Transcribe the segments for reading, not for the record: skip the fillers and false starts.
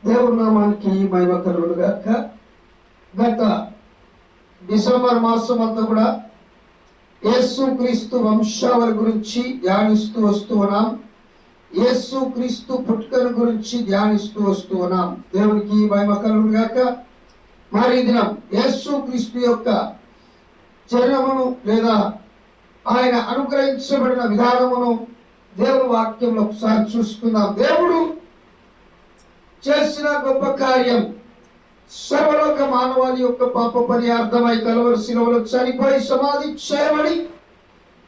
దేవుని నామానికి మహిమ కలుగును గాక. గత డిసెంబర్ మాసం అంతా కూడా యేసుక్రీస్తు వంశావళి గురించి ధ్యానిస్తూ వస్తూ ఉన్నాం. యేసుక్రీస్తు పుట్టుకను గురించి ధ్యానిస్తూ వస్తూ ఉన్నాం. దేవునికి మహిమ కలుగును గాక. మరి దినం యేసుక్రీస్తు యొక్క చరణమును లేదా ఆయన అనుగ్రహించబడిన విధానమును దేవుని వాక్యంలో ఒకసారి చూసుకుందాం. దేవుడు చేసిన గొప్ప కార్యం, సర్వలోక మానవాళి యొక్క పాప పరిహార్థమై కలువరి శిలువలో చనిపోయి సమాధి చేయబడి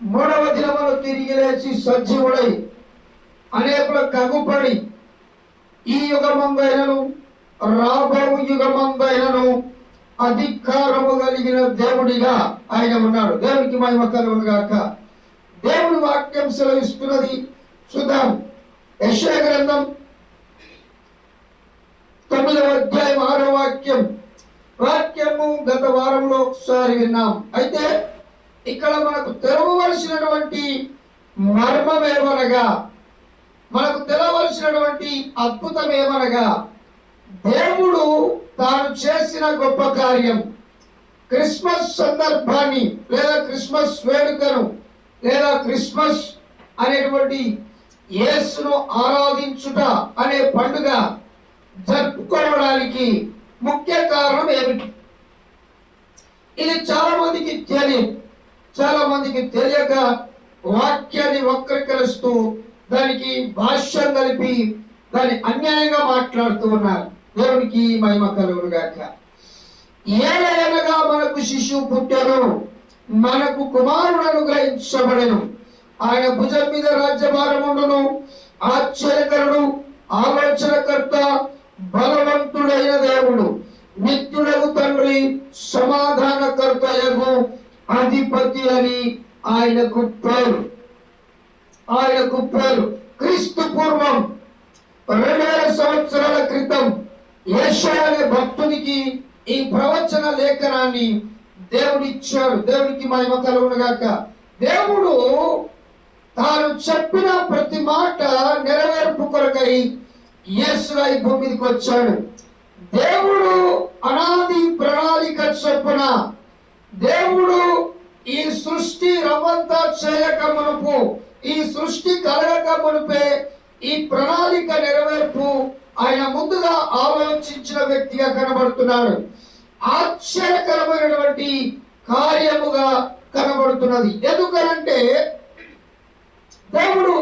మూడవ దినమున తిరిగి లేచి సజీవుడై అనేకులకు అగుపడి ఈ యుగమందైనను రాబో యుగమందైనను అధికారము కలిగిన దేవుడిగా ఆయన ఉన్నాడు. దేవునికి మహిమ కలుగును గాక. దేవుని వాక్యం సెలవిస్తున్నది. చూద్దాం. యెషయా గ్రంథం 9వ అధ్యాయం 6వ వాక్యము గత వారంలో ఒకసారి విన్నాం. అయితే ఇక్కడ మనకు తెలవవలసినటువంటి మర్మం ఏమనగా, మనకు తెలవలసినటువంటి అద్భుతం ఏమనగా, దేవుడు తాను చేసిన గొప్ప కార్యం, క్రిస్మస్ సందర్భాన్ని లేదా క్రిస్మస్ వేడుకను లేదా క్రిస్మస్ అనేటువంటి యేసును ఆరాధించుట అనే పండుగ జరుపుకోవడానికి ముఖ్య కారణం ఏమిటి? ఇది చాలా మందికి తెలియక వాక్యాన్ని వక్రీకరిస్తూ దానికి భాష్యం కలిపి దాన్ని అన్యాయంగా మాట్లాడుతూ ఉన్నారు. దేవునికి మహిమ కలుగును గాక. ఏలయనగా మనకు శిశువు పుట్టెను, మనకు కుమారుడు అనుగ్రహించబడెను, ఆయన భుజం మీద రాజ్యభారముండును, ఆశ్చర్యకరుడు, ఆలోచనకర్త, బలవంతుడైన దేవుడు, నిత్యుడగు తండ్రి, సమాధానకర్తయగు అధిపతి అని ఆయనకు పేరు. క్రీస్తు పూర్వం 2000 సంవత్సరాల క్రితం యెషయా అనే భక్తునికి ఈ ప్రవచన లేఖనాన్ని దేవుడిచ్చాడు. దేవునికి మహిమ కలుగును గాక. దేవుడు తాను చెప్పిన ప్రతి మాట నెరవేర్పు కొరకై యేసువై భూమి మీదకి వచ్చాడు. దేవుడు అనాది ప్రణాళిక చొప్పున దేవుడు ఈ సృష్టి రవ్వంతా చేయక మునుపు, ఈ సృష్టి కలగక మునుపే ఈ ప్రణాళిక నెరవేర్పు ఆయన ముందుగా ఆలోచించిన వ్యక్తిగా కనబడుతున్నాడు. ఆశ్చర్యకరమైనటువంటి కార్యముగా కనబడుతున్నది. ఎందుకనంటే దేవుడు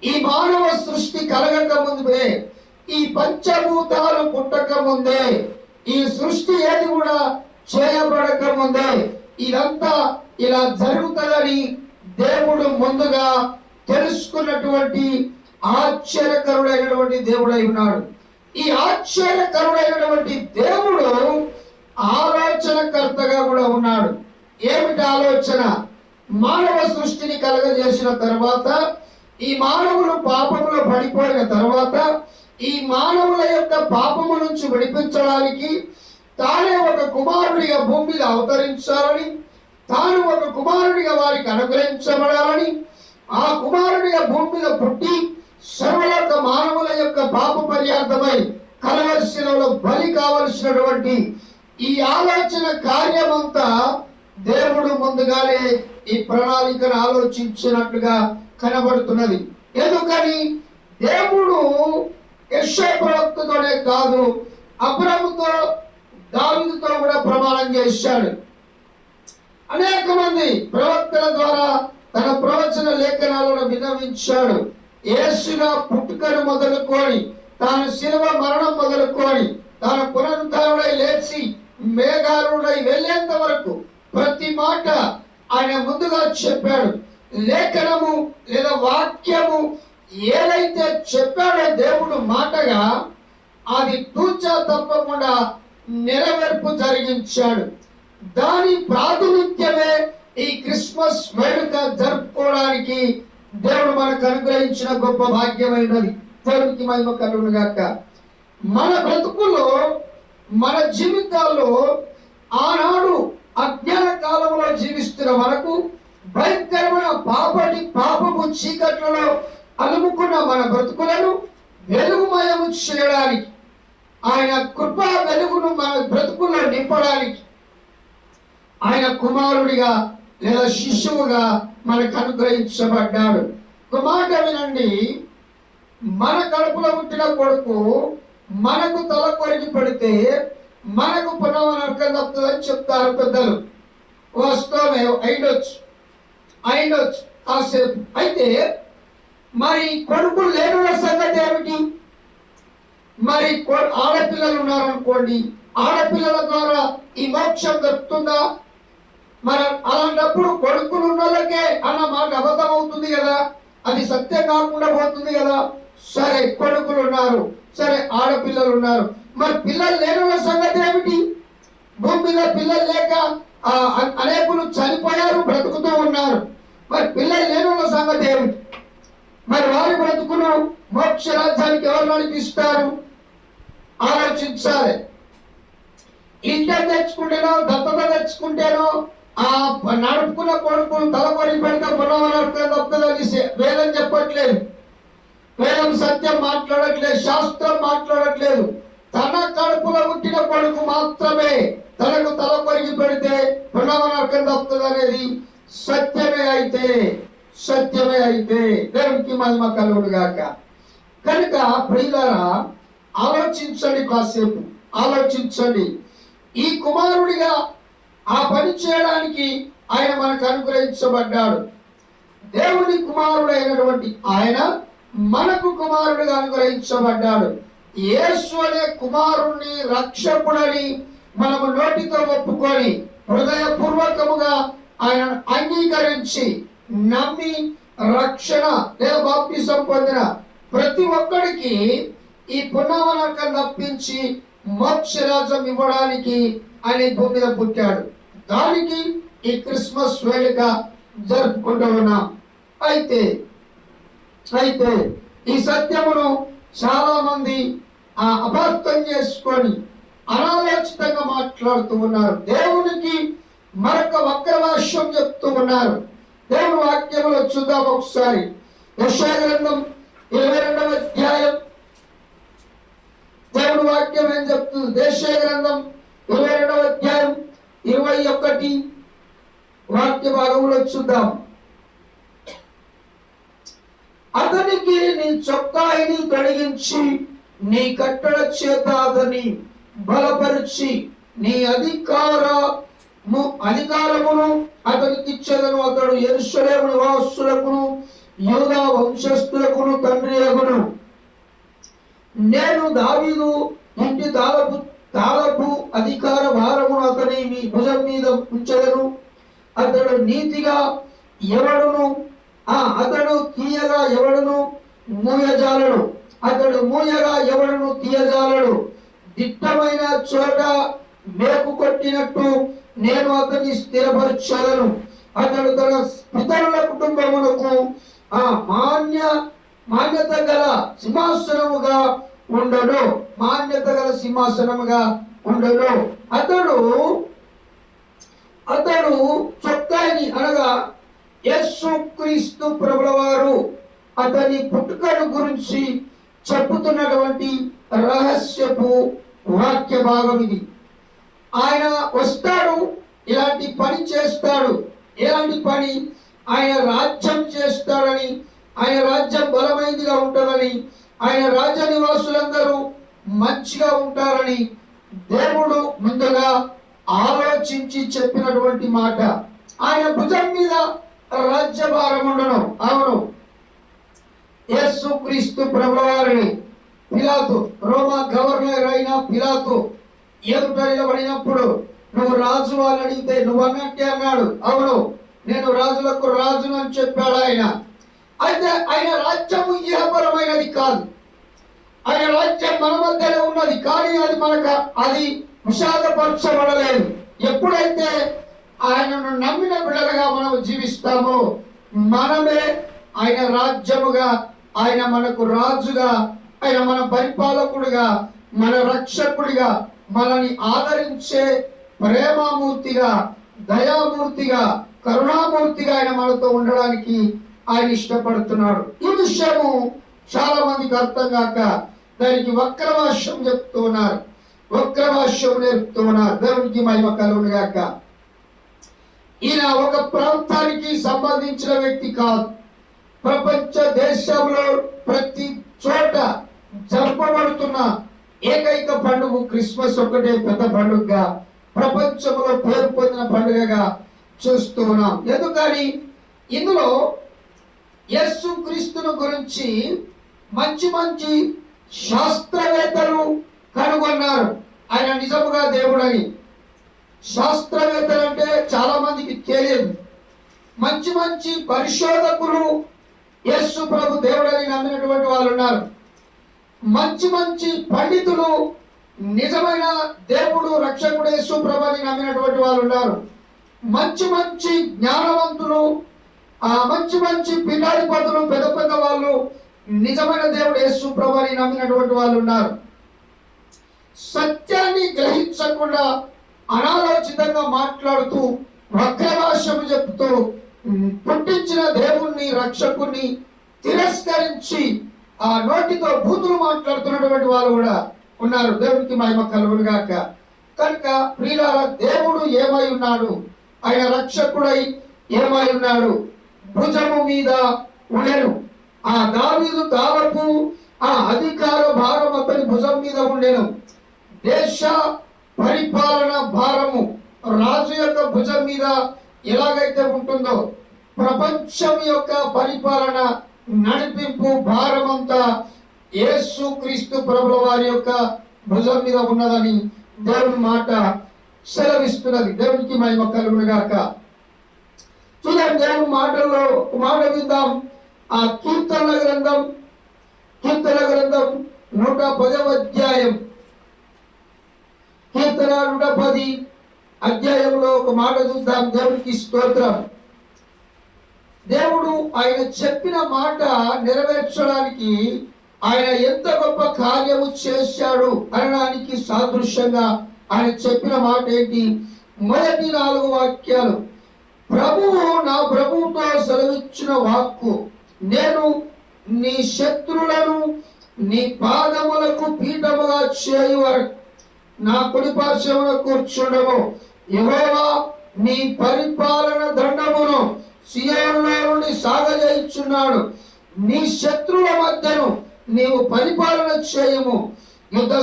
ఈ మానవ సృష్టి కలగక ముందే, ఈ పంచభూతాలు పుట్టక ముందే, ఈ సృష్టి ఏది కూడా చేయబడక ముందే ఇదంతా ఇలా జరుగుతుందని దేవుడు ముందుగా తెలుసుకున్నటువంటి ఆశ్చర్యకరుడైనటువంటి దేవుడై ఉన్నాడు. ఈ ఆశ్చర్యకరుడైనటువంటి దేవుడు ఆలోచనకర్తగా కూడా ఉన్నాడు. ఏమిటి ఆలోచన? మానవ సృష్టిని కలగజేసిన తర్వాత, ఈ మానవులు పాపములో పడిపోయిన తర్వాత, ఈ మానవుల యొక్క పాపము నుంచి విడిపించడానికి తానే ఒక కుమారుడిగా భూమి మీద అవతరించాలని, తాను ఒక కుమారుడిగా వారికి అనుగ్రహించబడాలని, ఆ కుమారుడిగా భూమి మీద పుట్టి సర్వలోక మానవుల యొక్క పాప పర్యార్థమై కలవరి శిలువలో బలి కావలసినటువంటి ఈ ఆలోచన కార్యమంతా దేవుడు ముందుగానే ఈ ప్రణాళికను ఆలోచించినట్లుగా కనబడుతున్నది. ఎందుకని? దేవుడు యెషయా ప్రవక్తతోనే కాదు, అబ్రాముతో, దావీదుతో కూడా ప్రమాణం చేశాడు. అనేక మంది ప్రవక్తల ద్వారా తన ప్రవచన లేఖనాలను విన్నవించాడు. యేసుగా పుట్టుకను మొదలుకొని, తాను శిలువ మరణం మొదలుకొని, తాను పునరుద్ధరణై లేచి మేఘారుడై వెళ్ళేంత వరకు ప్రతి మాట ఆయన ముందుగా చెప్పాడు. లేఖనము లేదా వాక్యము ఏదైతే చెప్పాడో దేవుడు మాటగా, అది తూచా తప్పకుండా నెరవేర్పు జరిగించాడు. దాని ప్రాతినిధ్యమే ఈ క్రిస్మస్ వేడుక జరుపుకోవడానికి దేవుడు మనకు అనుగ్రహించిన గొప్ప భాగ్యమైనది. దేవునికి మహిమ కలుగును గాక. మన బ్రతుకుల్లో, మన జీవితాల్లో ఆనాడు అజ్ఞాన కాలంలో జీవిస్తున్న మనకు భయంకరమైన పాపపు చీకట్లలో అలుముకున్న మన బ్రతుకులను వెలుగుమయము చేయడానికి ఆయన కృపా వెలుగును మన బ్రతుకుల్లో నింపడానికి ఆయన కుమారుడిగా లేదా శిష్యువుగా మనకు అనుగ్రహించబడ్డాడు. ఒక మాట వినండి, మన కడుపులో పుట్టిన కొడుకు మనకు తల కొరికి పడితే మనకు పునర్నరకం తప్పుతుందని చెప్తారు పెద్దలు. వాస్తవమే అయినొచ్చు కాసేపు. అయితే మరి కొడుకు లేనుల సంగతి ఏమిటి? మరి ఆడపిల్లలు ఉన్నారనుకోండి, ఆడపిల్లల ద్వారా ఈ మోక్షం దొరుకుతుందా? మరి అలాంటప్పుడు కొడుకులు ఉన్న వాళ్ళకే అన్న మాట అబద్ధం అవుతుంది కదా, అది సత్యం కాకుండా పోతుంది కదా. సరే, కొడుకులు ఉన్నారు, సరే ఆడపిల్లలు ఉన్నారు, మరి పిల్లలు లేని సంగతి ఏమిటి? భూమి మీద పిల్లలు లేక అనేకులు చనిపోయారు, బ్రతుకుతూ ఉన్నారు. మరి పిల్లలు లేని సంగతి ఏమిటి? మరి వారి బ్రతుకును మోక్ష రాజ్యానికి ఎవరు నడిపిస్తారు? ఆలోచించాలి. ఇంటర్ తెచ్చుకుంటేనో దత్తత తెచ్చుకుంటేనో ఆ నడుపుకున్న కొడుకులు తలకొరి పెడితే పునర్నరకం తప్పుతుందని వేదం చెప్పట్లేదు. వేదం సత్యం మాట్లాడట్లేదు, శాస్త్రం మాట్లాడట్లేదు. తన కడుపులో పుట్టిన కొడుకు మాత్రమే తనకు తల కొరికి పెడితే పునర్నరకం తప్పుతుంది అనేది సత్యమే అయితే దేవునికి మహిమ కలుగును గాక. కనుక ప్రియులారా, ఆలోచించండి, కాసేపు ఆలోచించండి. ఈ కుమారుడిగా ఆ పని చేయడానికి ఆయన మనకు అనుగ్రహించబడ్డాడు. దేవుని కుమారుడైనటువంటి ఆయన మనకు కుమారుడిగా అనుగ్రహించబడ్డాడు. యేసు అనే కుమారుణ్ణి రక్షకుడని మనము నోటితో ఒప్పుకొని హృదయపూర్వకముగా ఆయన అంగీకరించి నమ్మి రక్షణ లేదా బాప్తిసం పొందిన ప్రతి ఒక్కడికి ఈ పునర్నరకం తప్పించి మోక్షరాజ్యం ఇవ్వడానికి ఆయన భూమి మీద పుట్టాడు. దానికి ఈ క్రిస్మస్ వేడుక జరుపుకుంటూ ఉన్నాం. అయితే ఈ సత్యమును చాలా మంది అపార్థం చేసుకొని అనాలోచితంగా మాట్లాడుతూ ఉన్నారు. దేవునికి మరొక వక్రభాష్యం చెప్తూ ఉన్నారు. దేవుని వాక్యములో చూద్దాం ఒకసారి. యెషయా గ్రంథం 22వ అధ్యాయం దేవుని వాక్యం ఏం చెప్తుంది? యెషయా గ్రంథం 22వ అధ్యాయం 21 వాక్య భాగంలో చూద్దాం. అతనికి నీ చొక్కాయిని తొలగించి నీ కట్టడ చేత అతని బలపరిచి నీ అధికారమును అతనికి ఇచ్చేదను. అతడు యెరూషలేము నివాసులకును యూదా వంశస్థులకును తండ్రి అగును. నేను దావీదు ఇంటి తాళపు అధికార భారమును అతని భుజం మీద ఉంచెదను. అతడు నీతిగా ఎవడును అతడు తీయగా ఎవడును మూయజాలడు. అతడు మూయగా ఎవడును తీయజాలడు. దిట్టమైన చోట మేకు కొట్టినట్టు నేను అతన్ని స్థిరపరచలను. అతడు తన పితరుల కుటుంబమునకు మాన్యత గల సింహాసనముగా ఉండడు. అతడు చొక్కాయిని అనగా యేసుక్రీస్తు ప్రభుల వారు అతని పుట్టుకను గురించి చెప్పుతున్నటువంటి రహస్యపు వాక్య భాగం ఇది. ఆయన వస్తాడు, ఇలాంటి పని చేస్తాడు. ఎలాంటి పని? ఆయన రాజ్యం చేస్తాడని, ఆయన రాజ్యం బలమైనదిగా ఉంటుందని, ఆయన రాజ్య నివాసులందరూ మంచిగా ఉంటారని దేవుడు ముందుగా ఆలోచించి చెప్పినటువంటి మాట. ఆయన భుజం మీద రాజ్యభారం ఉండను. అవును, యేసుక్రీస్తు ప్రభువారిని పిలాతు, రోమా గవర్నర్ అయిన పిలాతు ఎదుట నిలబడినప్పుడు నువ్వు రాజు అని అడిగితే నువ్వు అన్నట్టే అన్నాడు. అవును, నేను రాజులకు రాజును అని చెప్పాడు ఆయన. అయితే ఆయన రాజ్యము ఇహపరమైనది కాదు. ఆయన రాజ్యం మన మధ్యలో ఉన్నది, కానీ అది విషాదపరచబడలేదు. ఎప్పుడైతే ఆయనను నమ్మిన బిడ్డలుగా మనం జీవిస్తామో మనమే ఆయన రాజ్యముగా, ఆయన మనకు రాజుగా, ఆయన మన పరిపాలకుడిగా, మన రక్షకుడిగా, మనని ఆదరించే ప్రేమమూర్తిగా, దయామూర్తిగా, కరుణామూర్తిగా ఆయన మనతో ఉండడానికి ఆయన ఇష్టపడుతున్నాడు. ఈ విషయము చాలా మందికి అర్థం కాక దానికి వక్ర భాష్యం చెప్తూ ఉన్నారు, వక్ర భాష్యం నేర్పుతూ ఉన్నారు. దేవునికి మహిమ కలుగును గాక. ఈయన ఒక ప్రాంతానికి సంబంధించిన వ్యక్తి కాదు. ప్రపంచ దేశంలో ప్రతి చోట జరపబడుతున్న ఏకైక పండుగ క్రిస్మస్ ఒకటే పెద్ద పండుగగా, ప్రపంచంలో పేరు పొందిన పండుగగా చూస్తూ ఉన్నాం. ఎందుకని ఇందులో యేసు క్రీస్తును గురించి మంచి మంచి శాస్త్రవేత్తలు కనుగొన్నారు ఆయన నిజముగా దేవుడని. శాస్త్రవేత్తలు అంటే చాలా మందికి తెలియదు. మంచి మంచి పరిశోధకులు యేసు ప్రభు దేవుడని నమ్మినటువంటి వాళ్ళు ఉన్నారు. మంచి మంచి పండితులు నిజమైన దేవుడు రక్షకుడు యేసు ప్రభు అని నమ్మినటువంటి వాళ్ళు ఉన్నారు. మంచి మంచి జ్ఞానవంతులు, మంచి మంచి పీఠాధిపతులు, పెద్ద పెద్ద వాళ్ళు నిజమైన దేవుడు యేసు ప్రభు అని నమ్మినటువంటి వాళ్ళు ఉన్నారు. సత్యాన్ని గ్రహించకుండా అనాలోచితంగా మాట్లాడుతూ వక్ర భాషము చెప్తూ పుట్టించిన దేవుణ్ణి రక్షకుని తిరస్కరించి ఆ నోటితో బూతులు మాట్లాడుతున్నటువంటి వాళ్ళు కూడా ఉన్నారు. దేవునికి మహిమ కలుగును గాక. కనుక ప్రియులారా, దేవుడు ఏమై ఉన్నాడు? ఆయన రక్షకుడై ఏమై ఉన్నాడు? భుజము మీద ఉండెను. ఆ దావీదు దావపు ఆ అధికార భారం అతని భుజం మీద ఉండెను. దేశ పరిపాలన భారము రాజు యొక్క భుజం మీద ఎలాగైతే ఉంటుందో, ప్రపంచం యొక్క పరిపాలన నడిపింపు భారమంతా యేసు క్రీస్తు ప్రభుల వారి యొక్క భుజం మీద ఉన్నదని దేవుని మాట సెలవిస్తున్నది. దేవునికి మహిమ కలుగును గాక. చూడండి, దేవుని మాటల్లో మాట విందాం. ఆ కీర్తనల గ్రంథం 110వ అధ్యాయం, కీర్తన 110 అధ్యాయంలో ఒక మాట చూద్దాం. దేవునికి స్తోత్రం. దేవుడు ఆయన చెప్పిన మాట నెరవేర్చడానికి ఆయన ఎంత గొప్ప కార్యము చేశాడు అనడానికి సాదృశ్యంగా ఆయన చెప్పిన మాట ఏంటి? మొదటి 4 వాక్యాలు. ప్రభువు నా ప్రభువుతో సెలవిచ్చిన వాక్కు, నేను నీ శత్రులను నీ పాదములకు పీఠముగా చేయు వరకు నా కుడి పార్శ్వమున కూర్చుండము. యెహోవా నీ పరిపాలన దండమును సియోనులో నుండి సాగజేయుచున్నాడు. నీ శత్రువుల మధ్యను నీవు పరిపాలన చేయము. యుద్ధ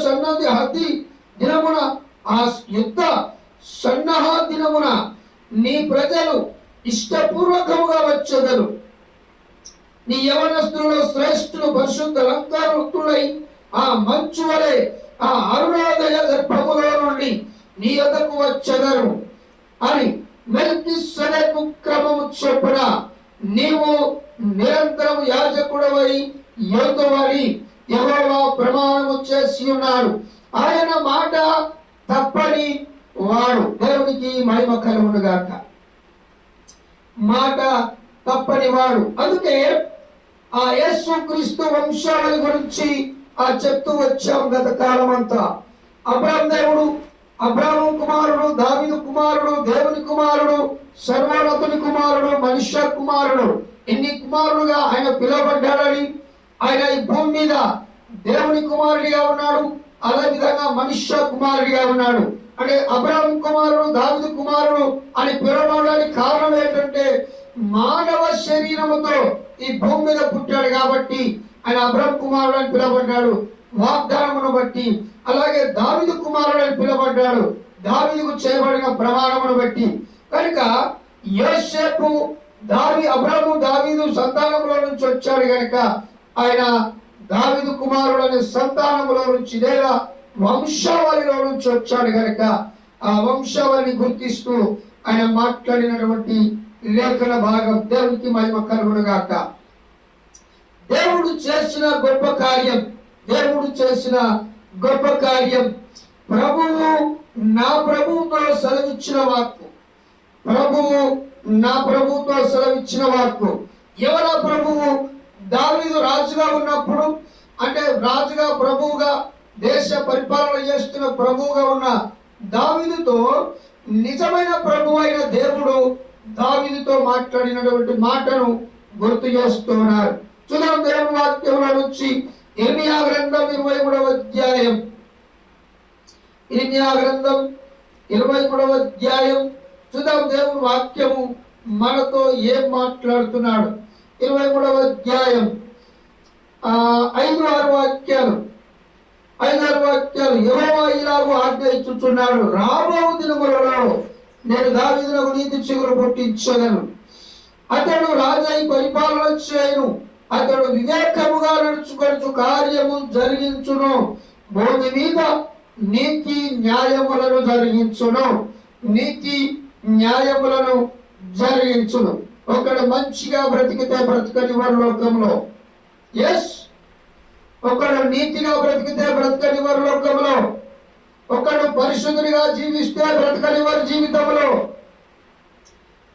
సన్నద్ధి హద్ది దినమున, ఆ యుద్ధ సన్నాహ దినమున నీ ప్రజలు ఇష్టపూర్వకముగా వచ్చెదరు. నీ యవనస్తులలో శ్రేష్ఠులు పరిశుద్ధ అలంకారయుక్తులై ఆ మంచు వలె ఆ అరుణోదయ గర్భములో నుండి నీ యొద్దకు వచ్చెదరు అని మెల్కీసెదెకు క్రమము చొప్పున నీవు నిరంతరం యాజకుడవై యోధువని యెహోవా ప్రమాణము చేసి ఉన్నాడు. ఆయన మాట తప్పని వాడు. దేవునికి మహిమ కలుగును గాక. మాట తప్పని వాడు. అందుకే ఆ యేసు క్రీస్తు వంశావళి గురించి చెప్తూ వచ్చాం గత కాలం అంతా. అబ్రాహాము కుమారుడు, దావీదు కుమారుడు, దేవుని కుమారుడు, సర్వోన్నతుని కుమారుడు, మనుష్య కుమారుడు, ఎన్ని కుమారుడుగా ఆయన పిలువబడ్డాడని, ఆయన ఈ భూమి మీద దేవుని కుమారుడిగా ఉన్నాడు, అదే విధంగా మనుష్య కుమారుడిగా ఉన్నాడు. అంటే అబ్రాహాము కుమారుడు, దావీదు కుమారుడు అని పిలువబడడానికి కారణం ఏంటంటే మానవ శరీరముతో ఈ భూమి మీద పుట్టాడు కాబట్టి ఆయన అబ్రాహాము కుమారుడు అని పిలువబడ్డాడు వాగ్దానమును బట్టి. అలాగే దావీదు కుమారుడు అని పిలువబడ్డాడు దావీదుకు చేయబడిన ప్రమాణమును బట్టి. కనుక యోసేపు అబ్రాహాము దావీదు సంతానములో నుంచి వచ్చాడు కనుక ఆయన దావీదు కుమారుడు అనే సంతానములో నుంచి లేదా వంశావళిలో నుంచి వచ్చాడు కనుక ఆ వంశావళిని గుర్తిస్తూ ఆయన మాట్లాడినటువంటి లేఖన భాగం. దేవునికి మహిమ కలుగును గాక. దేవుడు చేసిన గొప్ప కార్యం, దేవుడు చేసిన గొప్ప కార్యం. ప్రభువు నా ప్రభువుతో సెలవిచ్చిన వాక్కు, ప్రభువు నా ప్రభువుతో సెలవిచ్చిన వాక్కు. ఎవరా ప్రభువు? దావీదు రాజుగా ఉన్నప్పుడు, అంటే రాజుగా ప్రభువుగా దేశ పరిపాలన చేస్తున్న ప్రభువుగా ఉన్న దావీదుతో నిజమైన ప్రభు అయిన దేవుడు దావీదుతో మాట్లాడినటువంటి మాటను గుర్తు చేస్తున్నారు. చూద్దాం దేవుని వాక్యంలో నుంచి ఇర్మియా గ్రంథం 23వ అధ్యాయం. ఇర్మియా గ్రంథం 23వ అధ్యాయం. చూద్దాం దేవుని వాక్యము మనతో ఏం మాట్లాడుతున్నాడు. 23వ అధ్యాయం 5-6 వాక్యాలు. యెహోవా ఇలాగు ఆజ్ఞ ఇచ్చుచున్నాడు, రాబో దినములలో నేను దావీదునకు నీతి చిగురు పుట్టించదను. అతడు రాజై పరిపాలన చేయను. అతడు వివేకముగా నడుచుకొనుచు కార్యము జరిగించును. భూమి మీద నీతి న్యాయములను జరిగించును. నీతి న్యాయములను జరిగించును. ఒకడు మంచిగా బ్రతికితే బ్రతకనివారు లోకంలో. ఎస్, ఒకడు నీతిగా బ్రతికితే బ్రతకనివారు లోకంలో. ఒకడు పరిశుద్ధునిగా జీవిస్తే బ్రతకనివారు జీవితంలో.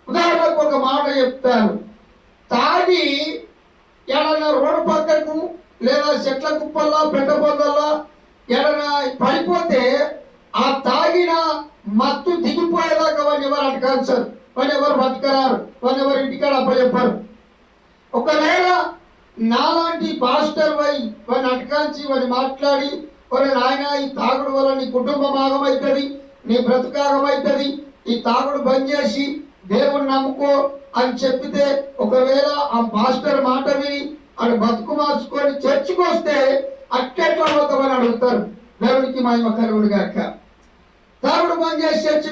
ఉదాహరణకు ఒక మాట చెప్తాను. తాగి ఎడన్నా రోడ్డు పక్కకు లేదా చెట్ల కుప్పల్లా పెట్టబోదల్లా ఎడన్నా పడిపోతే ఆ తాగిన మత్తు దిగిపోయేదాకా వాడిని ఎవరు అటకాల్చారు, వాడిని ఎవరు బతకరారు, వాడిని ఎవరు ఇంటికాడ అప్పచెప్పారు. ఒకవేళ నాలాంటి పాస్టర్ వాడిని అటకాల్చి వాడిని మాట్లాడి, ఒరే నాయన ఈ తాగుడు వల్ల నీ కుటుంబం ఆగమవుతుంది, నీ బ్రతుకు ఆగమవుతుంది, ఈ తాగుడు బంద్ చేసి దేవుని నమ్ముకో అని చెప్పితే, ఒకవేళ ఆ పాస్టర్ మాట విని ఆడు బతుకు మార్చుకొని చర్చికి వస్తే అట్టెట్లా పోతామని అడుగుతారు. దేవునికి మహిమ కలుగును గాక. తాగుడు బంద్ చేసి చర్చికి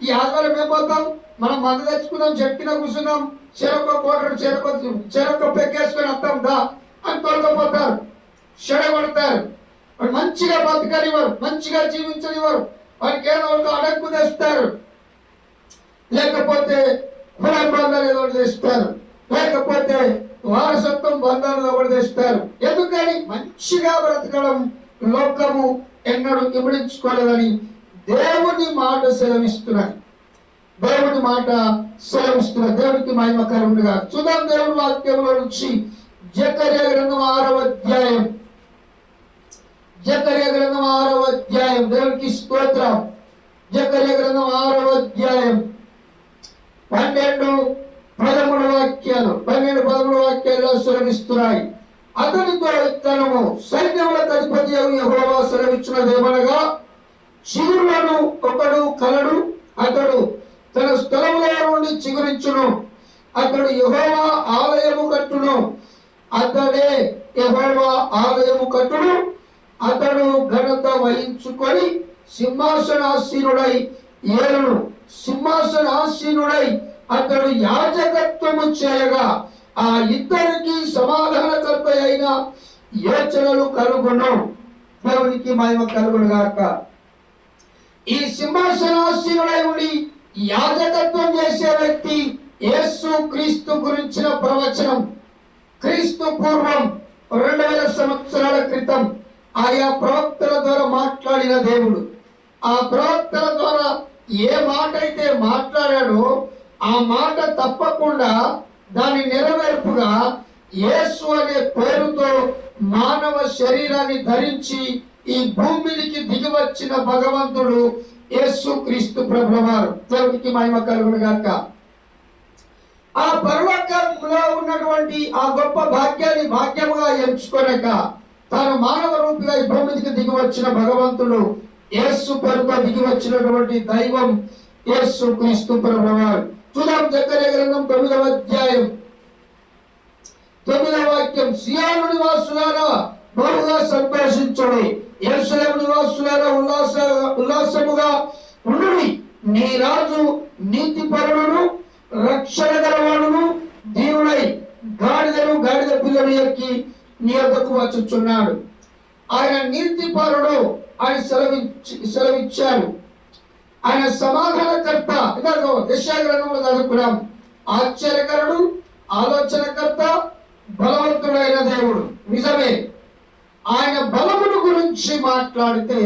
ఈ ఆదివారం ఏం పోతాం, మనం మందు తెచ్చుకుందాం, చెట్టిన కూర్చుందాం, చెరొక కోటడు చెరొక పెక్కేసుకొని వస్తాం దా అని తొలకపోతారు, చెడగొడతారు. వాడు మంచిగా బతకనివ్వరు, మంచిగా జీవించనివ్వరు. వారికి ఏదో ఒక అడక్కు తెస్తారు, లేకపోతే కులం బంధాలు ఏదో తెస్తారు, లేకపోతే వారసత్వం బంధాలు ఒకటి తెస్తారు. ఎందుకని మంచిగా బ్రతకడం లోకము ఎన్నడూ ఇమిడించుకోలేదని దేవుని మాట సెలవిస్తున్నారు. దేవునికి మహిమ కలుగునుగా. చూద్దాం దేవుని వాక్యంలో నుంచి జకర్యా గ్రంథం 6వ అధ్యాయం. దేవునికి స్తోత్రం. జకర్యా గ్రంథం 6వ అధ్యాయం 12-13 వాక్యాలు సెలవిస్తున్నాయి. అతనితో ఇత్తనము సైన్యములకు అధిపతి యెహోవా సెలవిచ్చినదేమనగా, చిగురులను ఒకడు కలడు, అతడు తన స్థలములో నుండి చిగురించును. అతడు యెహోవా ఆలయము కట్టును. అతడు ఘనత వహించుకొని సింహాసనాసీనుడై ఏలును. అతడు యాజకత్వము చేయగా ఆ ఇద్దరికి సమాధానకర్త అయిన యోచనలు కలుగును. దేవునికి మహిమ కలుగును గాక. ఈ సింహాసనాసీనుడై ఉండి యాజకత్వం చేసే వ్యక్తి యేసు క్రీస్తు గురించిన ప్రవచనం క్రీస్తు పూర్వం 2000 సంవత్సరాల క్రితం ఆయా ప్రవక్తల ద్వారా మాట్లాడిన దేవుడు. ఆ ప్రవక్తల ద్వారా ఏ మాట అయితే మాట్లాడాడో ఆ మాట తప్పకుండా దాని నెరవేర్పుగా యేసు అనే పేరుతో మానవ శరీరాన్ని ధరించి ఈ భూమికి దిగి వచ్చిన భగవంతుడు యేసు క్రీస్తు ప్రభువారు. దేవునికి మహిమ కలుగును గాక. ఆ పరలోకంలో ఉన్నటువంటి ఆ గొప్ప భాగ్యాన్ని భాగ్యముగా ఎంచుకొనక తాను మానవ రూపిగా ఈ భూమికి దిగి వచ్చిన భగవంతుడు యేసు పేరుతో దిగి వచ్చినటువంటి దైవం యేసు క్రీస్తు ప్రభువారు. చూద్దాం జకర్యా గ్రంథం 9వ అధ్యాయం 9వ వాక్యం. సియోను నివాసులారా బహుగా సంతోషించుడి, యెరూషలేము నివాసులారా ఉల్లాసముగా ఉండుడి. నీ రాజు నీతిపరుడును రక్షణ గలవాడును దేవుడై గాడిద పిల్లను ఎక్కి నీ వద్దకు వచ్చుచున్నాడు. ఆయన నీతిపరుడు అని సెలవిచ్చాడు. ఆయన సమాధానకర్త. ఇదిగో యెషయా గ్రంథంలో చదువుకున్నాం. ఆశ్చర్యకరుడు, ఆలోచనకర్త, బలవంతుడైన దేవుడు. నిజమే. ఆయన బలమును గురించి మాట్లాడితే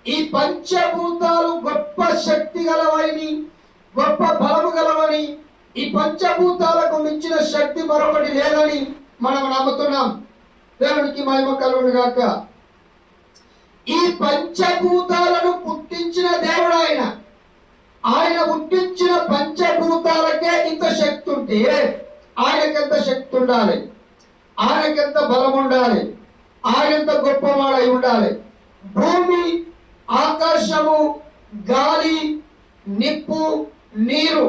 ఈ పంచభూతాలు గొప్ప శక్తి గలవని, గొప్ప బలము గలవని, ఈ పంచభూతాలకు మించిన శక్తి మరొకటి లేదని మనం నమ్ముతున్నాం. దేవునికి మహిమ కలుగును గాక. ఈ పంచభూతాలను పుట్టించిన దేవుడు ఆయన పుట్టించిన పంచభూతాలకే ఇంత శక్తి ఉంటే ఆయనకెంత శక్తి ఉండాలి, ఆయనకెంత బలం ఉండాలి, ఆయనంత గొప్పవాడై ఉండాలి. భూమి, ఆకాశము, గాలి, నిప్పు, నీరు,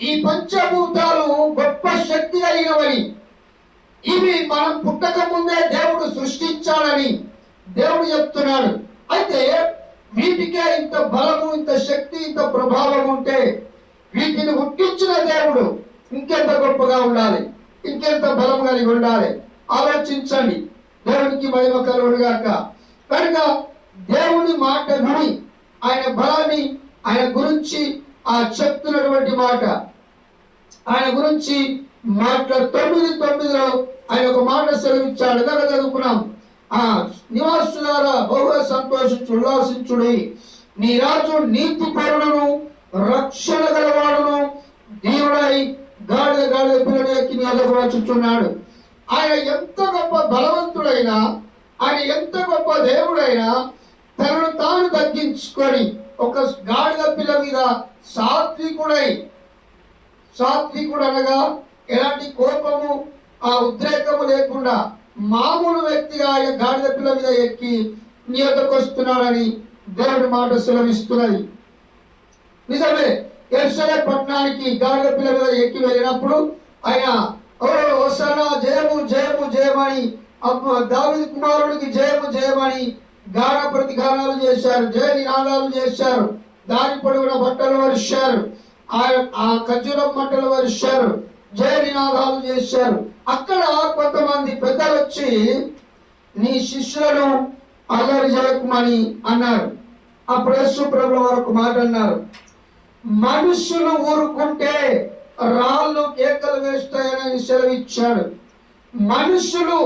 ఈ పంచభూతాలు గొప్ప శక్తి కలిగినవని, ఇవి మనం పుట్టక ముందే దేవుడు సృష్టించాడని దేవుడు చెప్తున్నాడు. అయితే వీటికే ఇంత బలము, ఇంత శక్తి, ఇంత ప్రభావం ఉంటే వీటిని పుట్టించిన దేవుడు ఇంకెంత గొప్పగా ఉండాలి, ఇంకెంత బలం కలిగి ఉండాలి. ఆలోచించండి. దేవునికి మహిమ కలుగునుగాక. కనుక దేవుని మాట విని ఆయన బలాన్ని, ఆయన గురించి ఆ చెప్తున్నటువంటి మాట, ఆయన గురించి మాట్లాడు 9:9 ఆయన ఒక మాట సెలవిచ్చాడు. కదా చదువుకున్నాం. ఆ నివాసులారా బహుగా సంతోషించు, ఉల్లాసించుడి, నీ రాజు నీతి పరులను, రక్షణ గలవాడును, దేవుడై గాడిద పిల్లలు ఎక్కి నీ వద్దకు వచ్చుచున్నాడు. ఆయన ఎంత గొప్ప బలవంతుడైనా, ఆయన ఎంత గొప్ప దేవుడైనా తనను తాను తగ్గించుకొని ఒక గాడిద పిల్ల మీద సాత్వికుడు అనగా ఎలాంటి కోపము, ఆ ఉద్రేకము లేకుండా మామూలు వ్యక్తిగా ఆయన గాడిద పిల్ల మీద ఎక్కి నీ వద్దకు వస్తున్నాడని దేవుడి మాట సెలవిస్తున్నది. నిజమే, యెరూషలేము పట్టణానికి గాడిద పిల్ల మీద ఎక్కి వెళ్ళినప్పుడు ఆయన హోసన్నా, జయము జయము జయమని, దావీదు కుమారుడికి జయము జయమని గాన ప్రతిగానాలు చేశారు, జయ నినాదాలు చేశారు. దారి పొడవున బట్టలు వరిశారు, ఆ ఖర్జూరం మంటలు వరిశారు, జయ నినాదాలు చేశారు. అక్కడ కొంతమంది పెద్దలు వచ్చి నీ శిష్యులను అల్లరి చేయకమని అన్నారు. అప్పుడు యేసు ప్రభువు వారు ఒక మాట అన్నారు, మనుషులు ఊరుకుంటే రాళ్ళు కేకలు వేస్తాయని సెలవిచ్చాడు. మనుషులు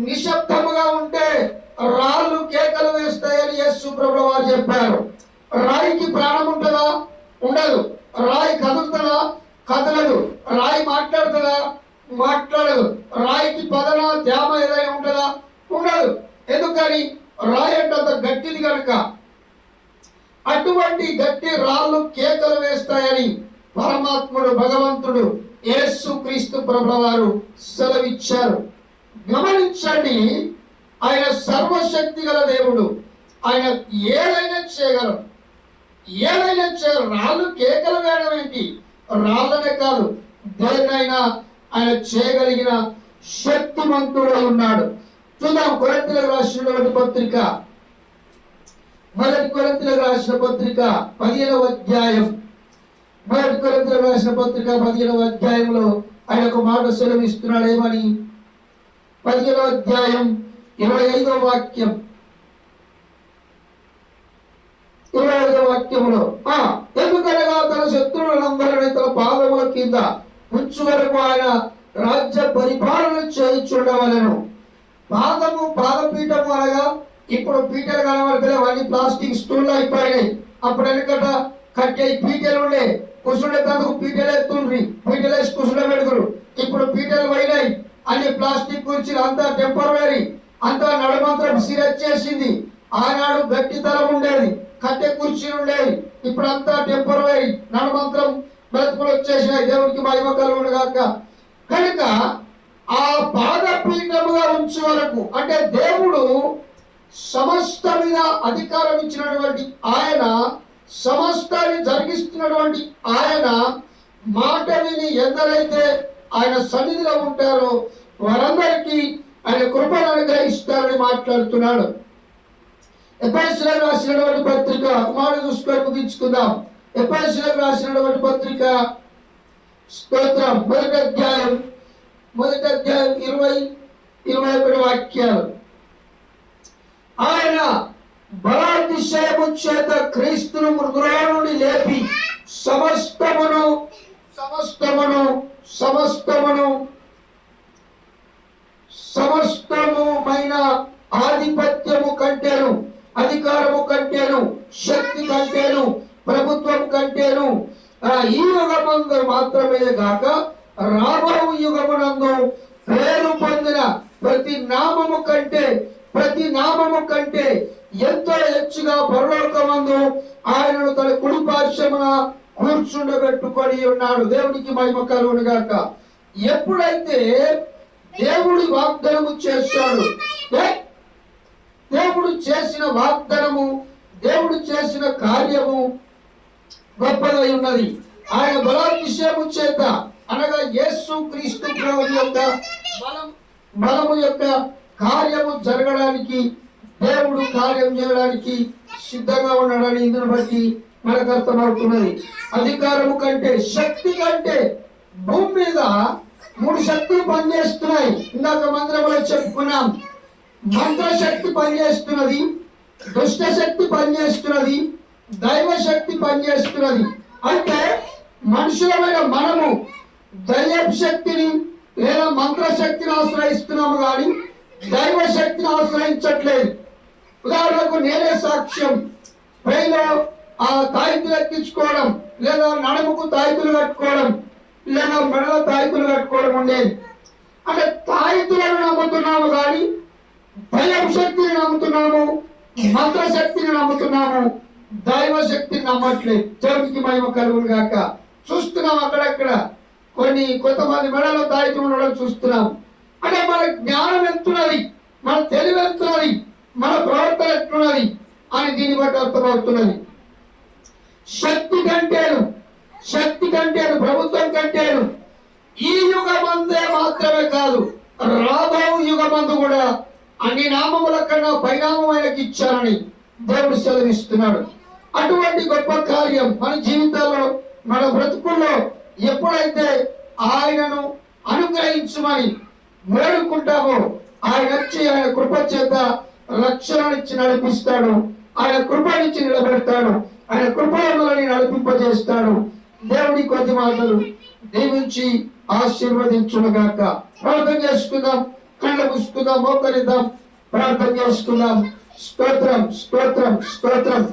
నిశ్శబ్దముగా ఉంటే రాళ్ళు కేకలు వేస్తాయని యేసు ప్రభువు వారు చెప్పారు. రాయికి ప్రాణం ఉంటుందా? ఉండదు. రాయి కదులుతుందా? కదలదు. రాయి మాట్లాడుతుందా? మాట్లాడదు. రాయికి పదన ధ్యామ ఏదైనా ఉంటుందా? ఉండదు. ఎందుకని? రాయి అంటే అంత గట్టిది కనుక. అటువంటి గట్టి రాళ్ళు కేకలు వేస్తాయని పరమాత్ముడు, భగవంతుడు యేసు క్రీస్తు ప్రభువు వారు సెలవిచ్చారు. గమనించండి, ఆయన సర్వశక్తి గల దేవుడు. ఆయన ఏదైనా చేయగలరు, ఏదైనా చేయగలరు. రాళ్ళు కేకలు వేయడం ఏంటి? రాళ్ళనే కాదు, దేన్నైనా ఆయన చేయగలిగిన శక్తిమంతుడై ఉన్నాడు. చూద్దాం. కొరింథీయులకు రాసినటువంటి పత్రిక, మొదటి కొరింథీయులకు రాసిన పత్రిక 15వ అధ్యాయం, మొదటి కొరింథీయులకు రాసిన పత్రిక 15వ అధ్యాయంలో ఆయన ఒక మాట సెలవిస్తున్నాడు. ఏమని? 15వ అధ్యాయం 25వ వాక్యం, 25వ వాక్యంలో ఎందుకనగా తన శత్రువులందరినీ తన పాదముల కింద ఉంచు వరకు ఆయన రాజ్య పరిపాలన చేయించుండవలెను. పాదపీఠము అనగా ఇప్పుడు పీటలు కనబడతలే, అవన్నీ ప్లాస్టిక్ స్టూల్ అయిపోయినాయి. అప్పుడు వెనకట కట్టే పీటలు ఉండే, కుసుండే తందుకు పీటలు ఎత్తుండ్రి, పీటలు వేసి కుసుండ పెడుతురు. ఇప్పుడు పీటలు పోయినాయి, అన్ని ప్లాస్టిక్ కుర్చీలు, అంతా టెంపరరీ, అంతా నడుమంత్రం సిరచ్చేసింది. ఆనాడు గట్టితనం ఉండేది, కట్టె కుర్చీలు ఉండేవి. ఇప్పుడు అంతా టెంపరరీ, నడుమంత్రం బ్రతుకులు వచ్చేసినాయి. దేవునికి మహిమ కలుగును గాక. కనుక ఆ పాదపీఠముగా ఉంచే వరకు, అంటే దేవుడు సమస్త మీద అధికారం ఇచ్చినటువంటి ఆయన, సమస్తాన్ని జరిగిస్తున్నటువంటి ఆయన మాట విని ఎందరైతే ఆయన సన్నిధిలో ఉంటారో వారందరికీ ఆయన కృపను అనుగ్రహిస్తారని మాట్లాడుతున్నాడు. ఎఫెసీయులకు రాసినటువంటి పత్రిక, మాట చూసుకొని ముగించుకుందాం. ఎఫెసీయులకు రాసినటువంటి పత్రిక, స్తోత్రం, మొదటి అధ్యాయం 20-21 వాక్యాలు. ఆయన బలాతిశయము చేత క్రీస్తును మృతుల నుండి లేపి సమస్తమైన ఆధిపత్యము కంటేను, అధికారము కంటేను, శక్తి కంటేను, ప్రభుత్వం కంటేను ఈ యుగమందు మాత్రమే గాక రాబో యుగమునందు పేరు పొందిన ప్రతి నామము కంటే ఎంతో హెచ్చుగా పరలోకమందు ఆయనను తన కుడి పార్శ్వమున కూర్చుండబెట్టుకొని ఉన్నాడు. దేవునికి మహిమ కలుగును గాక. ఎప్పుడైతే దేవుడి వాగ్దానము చేశాడు, దేవుడు చేసిన వాగ్దానము, దేవుడు చేసిన కార్యము గొప్పదై ఉన్నది. ఆయన బలాతిశయము చేత అనగా యేసు క్రీస్తు ప్రభువు యొక్క బలము యొక్క కార్యము జరగడానికి, దేవుడు కార్యం చేయడానికి సిద్ధంగా ఉన్నాడని ఇందును బట్టి మనకు అర్థమవుతున్నది. అధికారము కంటే, శక్తి కంటే భూమి మీద 3 శక్తులు పనిచేస్తున్నాయి. ఇందాక మంత్రంలో చెప్పుకున్నాం. మంత్రశక్తి పనిచేస్తున్నది, దుష్ట శక్తి పనిచేస్తున్నది, దైవ శక్తి పనిచేస్తున్నది. అంటే మనుషులమైన మనము దైవ శక్తిని లేదా మంత్రశక్తిని ఆశ్రయిస్తున్నాము కానీ దైవ శక్తిని ఆశ్రయించట్లేదు. ఉదాహరణకు నేనే సాక్ష్యం. పైలో ఆ తాయితులు ఎక్కించుకోవడం, లేదా నడుముకు తాయితులు కట్టుకోవడం, లేదా మెడల తాయితులు కట్టుకోవడం ఉండేది. అంటే తాయితులను నమ్ముతున్నాము కానీ దైవ శక్తిని నమ్ముతున్నాము, మంత్రశక్తిని నమ్ముతున్నాము, దైవ శక్తిని నమ్మట్లేదు. దేవునికి మహిమ కలుగును గాక. చూస్తున్నాం అక్కడక్కడ కొంతమంది మెడలో తాయితులు ఉండడం చూస్తున్నాం. అంటే మన జ్ఞానం ఎంతున్నది, మన తెలివి ఎంతున్నది, మన ప్రవర్తన ఎట్లున్నది అని దీన్ని బట్టి అర్థమవుతున్నది. శక్తి కంటేను ప్రభుత్వం కంటేను ఈ యుగమందే మాత్రమే కాదు, రాబో యుగమందు కూడా అన్ని నామముల కన్నా పరిణామం ఆయనకి ఇచ్చారని దేవుడు సెలవిస్తున్నాడు. అటువంటి గొప్ప కార్యం మన జీవితాల్లో, మన బ్రతుకుల్లో ఎప్పుడైతే ఆయనను అనుగ్రహించమని వేడుకుంటామో ఆయన వచ్చి ఆయన కృప చేత రక్షణనిచ్చి నడిపిస్తాడు, ఆయన కృపనిచ్చి నిలబెడతాడు, ఆయన కృపలని నడిపింపజేస్తాడు. దేవుడి కొద్ది మాటలు దీవించి ఆశీర్వదించునుగాక. ప్రార్థన చేసుకుందాం, కళ్ళు మూసుకుందాం, మోకరిద్దాం, ప్రార్థన చేసుకుందాం. స్తోత్రం స్తోత్రం స్తోత్రం.